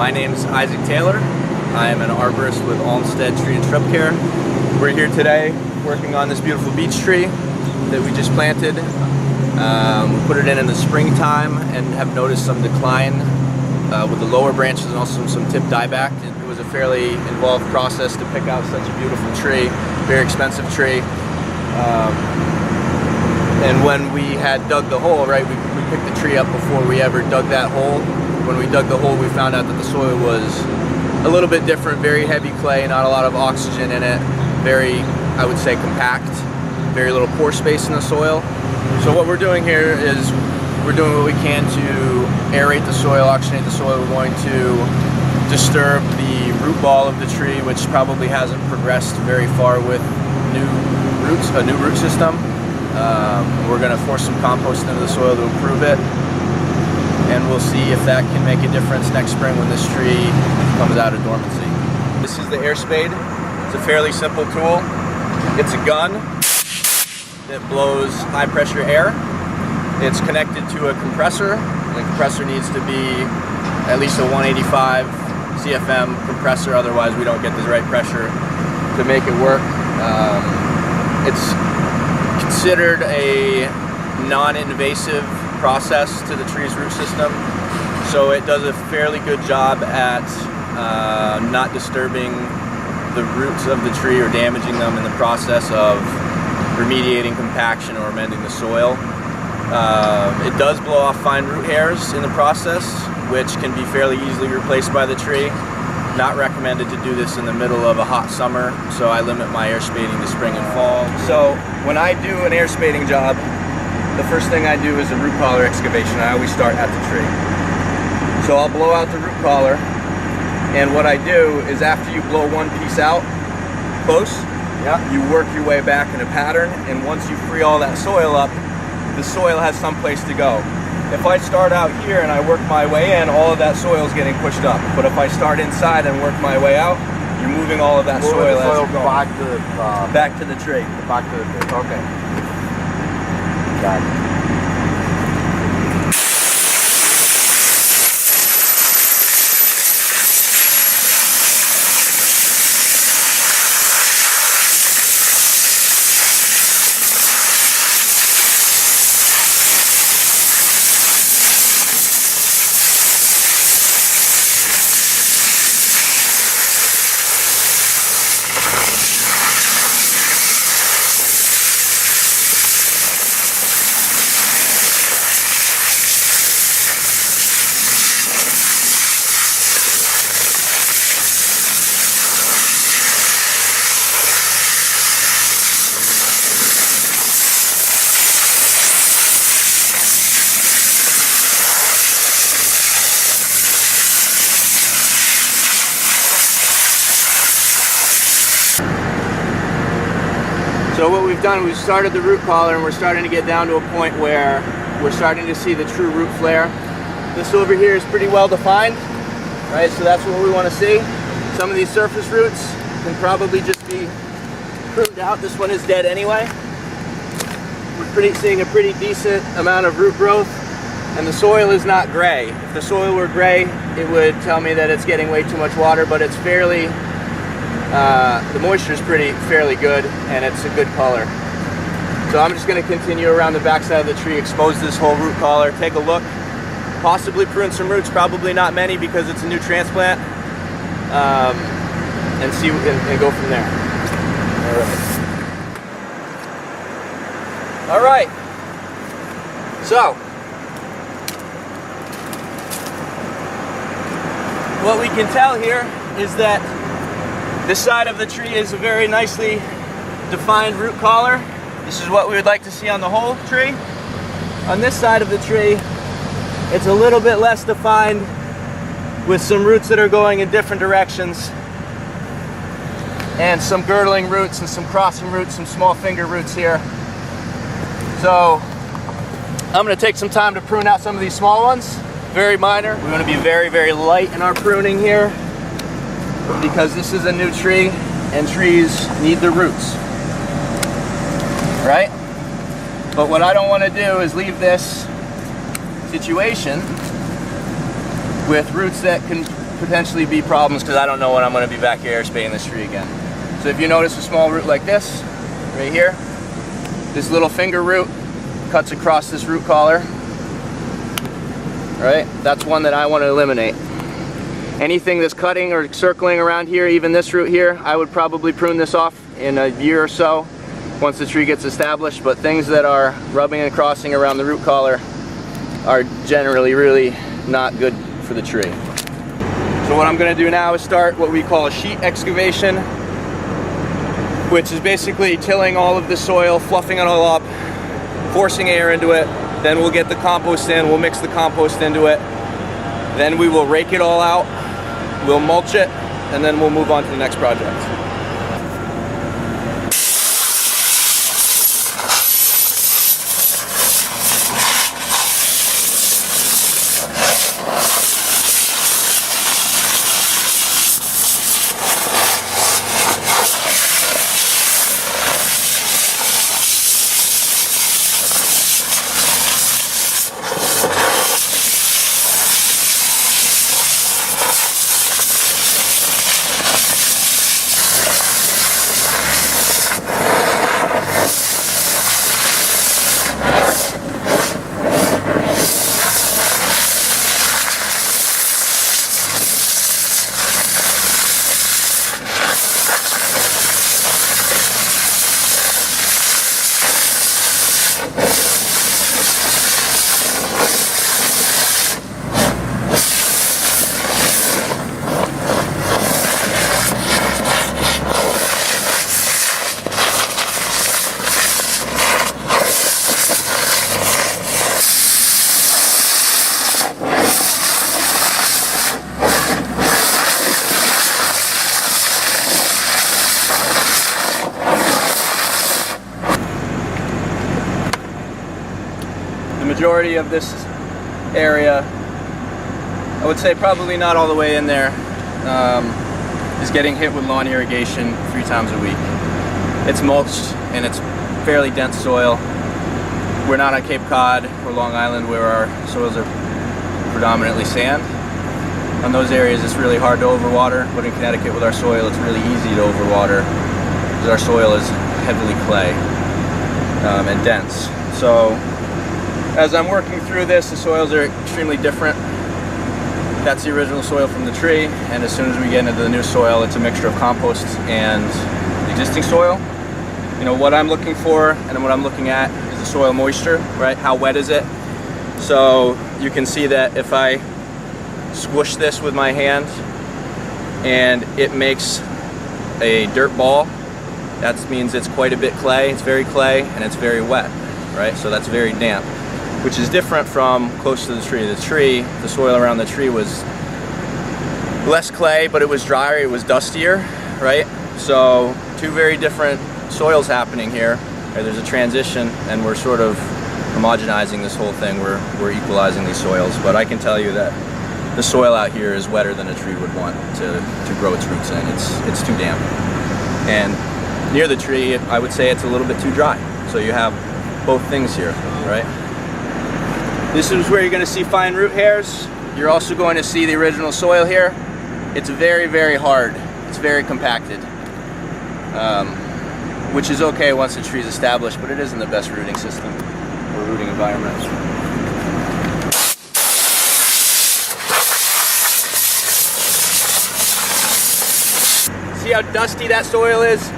My name is Isaac Taylor. I am an arborist with Almstead Tree and Shrub Care. We're here today working on this beautiful beech tree that we just planted. We put it in the springtime and have noticed some decline with the lower branches and also some tip dieback. It was a fairly involved process to pick out such a beautiful tree, very expensive tree. And when we had dug the hole, right, we picked the tree up before we ever dug that hole. When we dug the hole, we found out that the soil was a little bit different, very heavy clay, not a lot of oxygen in it, very, I would say, compact, very little pore space in the soil. So what we're doing here is we're doing what we can to aerate the soil, oxygenate the soil. We're going to disturb the root ball of the tree, which probably hasn't progressed very far with new roots, a new root system. We're going to force some compost into the soil to improve it, and we'll see if that can make a difference next spring when this tree comes out of dormancy. This is the Air Spade. It's a fairly simple tool. It's a gun that blows high pressure air. It's connected to a compressor. The compressor needs to be at least a 185 CFM compressor, otherwise we don't get the right pressure to make it work. It's considered a non-invasive process to the tree's root system, so it does a fairly good job at not disturbing the roots of the tree or damaging them in the process of remediating compaction or amending the soil. It does blow off fine root hairs in the process, which can be fairly easily replaced by the tree. Not recommended to do this in the middle of a hot summer, so I limit my air spading to spring and fall. So when I do an air spading job, the first thing I do is a root collar excavation. I always start at the tree. So I'll blow out the root collar, and what I do is after you blow one piece out close, you work your way back in a pattern, and once you free all that soil up, the soil has some place to go. If I start out here and I work my way in, all of that soil is getting pushed up. But if I start inside and work my way out, you're moving all of that soil as you go. Back to the tree. Back to the tree. Okay. Got it. So what we've done, we've started the root collar, and we're starting to get down to a point where we're starting to see the true root flare. This over here is pretty well defined, right? So that's what we want to see. Some of these surface roots can probably just be pruned out. This one is dead anyway. We're seeing a pretty decent amount of root growth, and the soil is not gray. If the soil were gray, it would tell me that it's getting way too much water, but it's fairly, the moisture is fairly good, and it's a good color. So I'm just going to continue around the backside of the tree, expose this whole root collar, take a look, possibly prune some roots, probably not many because it's a new transplant, and see and go from there. All right. So what we can tell here is that this side of the tree is a very nicely defined root collar. This is what we would like to see on the whole tree. On this side of the tree, it's a little bit less defined with some roots that are going in different directions, and some girdling roots and some crossing roots, some small finger roots here. So I'm going to take some time to prune out some of these small ones, very minor. We want to be very, very light in our pruning here, because this is a new tree and trees need the roots, right? But what I don't want to do is leave this situation with roots that can potentially be problems because I don't know when I'm going to be back here air spading this tree again. So if you notice a small root like this, right here, this little finger root cuts across this root collar, right? That's one that I want to eliminate. Anything that's cutting or circling around here, even this root here, I would probably prune this off in a year or so once the tree gets established, but things that are rubbing and crossing around the root collar are generally really not good for the tree. So what I'm going to do now is start what we call a sheet excavation, which is basically tilling all of the soil, fluffing it all up, forcing air into it. Then we'll get the compost in, we'll mix the compost into it. Then we will rake it all out, we'll mulch it, and then we'll move on to the next project. Majority of this area, I would say probably not all the way in there, is getting hit with lawn irrigation 3 times a week. It's mulched and it's fairly dense soil. We're not on Cape Cod or Long Island where our soils are predominantly sand. On those areas it's really hard to overwater, but in Connecticut with our soil it's really easy to overwater because our soil is heavily clay and dense. So as I'm working through this, the soils are extremely different. That's the original soil from the tree, and as soon as we get into the new soil, it's a mixture of compost and existing soil. You know, what I'm looking for and what I'm looking at is the soil moisture, right? How wet is it? So you can see that if I squish this with my hand and it makes a dirt ball, that means it's quite a bit clay, it's very clay, and it's very wet, right? So that's very damp, which is different from close to the tree. The soil around the tree was less clay, but it was drier, it was dustier, right? So 2 very different soils happening here. There's a transition, and we're sort of homogenizing this whole thing. We're equalizing these soils, but I can tell you that the soil out here is wetter than a tree would want to grow its roots in. It's too damp. And near the tree, I would say it's a little bit too dry. So you have both things here, right? This is where you're going to see fine root hairs. You're also going to see the original soil here. It's very, very hard. It's very compacted, which is okay once the tree's established, but it isn't the best rooting system or rooting environment. See how dusty that soil is?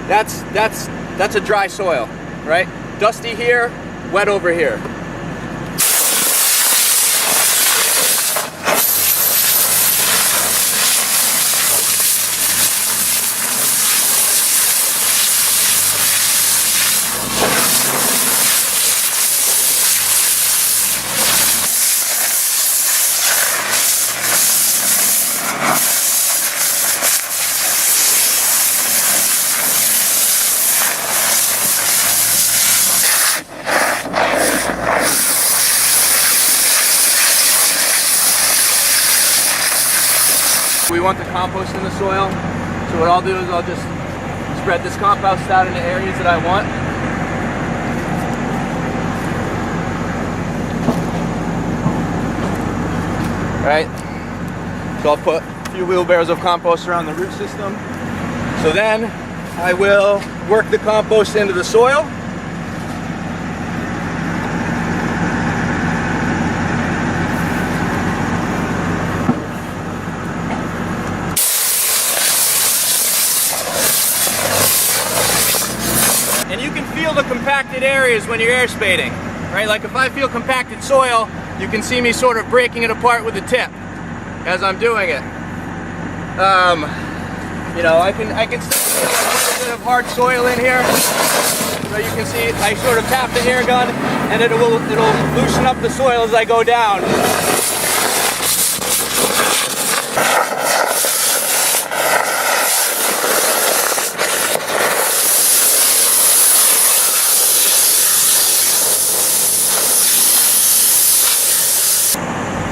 That's a dry soil, right? Dusty here, wet over here. We want the compost in the soil, so what I'll do is I'll just spread this compost out into areas that I want. Right? So I'll put a few wheelbarrows of compost around the root system. So then I will work the compost into the soil. And you can feel the compacted areas when you're air spading, right? Like if I feel compacted soil, you can see me sort of breaking it apart with the tip as I'm doing it. You know, I can still feel a little bit of hard soil in here. So you can see I sort of tap the air gun and it'll loosen up the soil as I go down.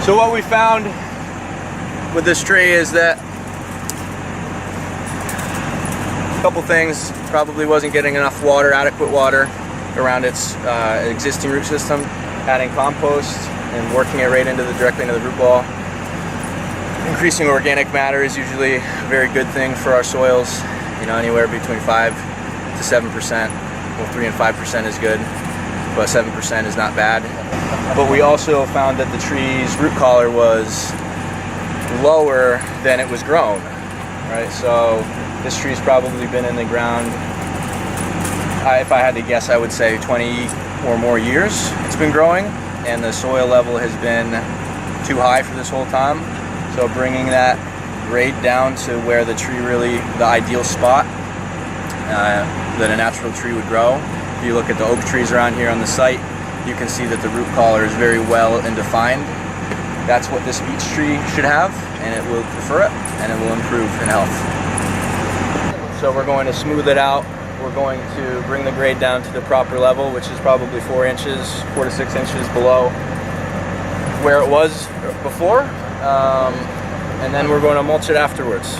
So what we found with this tree is that a couple things: probably wasn't getting enough water, adequate water around its existing root system. Adding compost and working it right directly into the root ball. Increasing organic matter is usually a very good thing for our soils. You know, anywhere between 5 to 7%. Well, 3 and 5% is good, but 7% is not bad. But we also found that the tree's root collar was lower than it was grown, right? So this tree's probably been in the ground, if I had to guess, I would say 20 or more years it's been growing, and the soil level has been too high for this whole time. So bringing that grade down to where the tree really, the ideal spot that a natural tree would grow. If you look at the oak trees around here on the site, you can see that the root collar is very well and defined. That's what this beech tree should have, and it will prefer it, and it will improve in health. So we're going to smooth it out. We're going to bring the grade down to the proper level, which is probably 4 to 6 inches below where it was before, and then we're going to mulch it afterwards.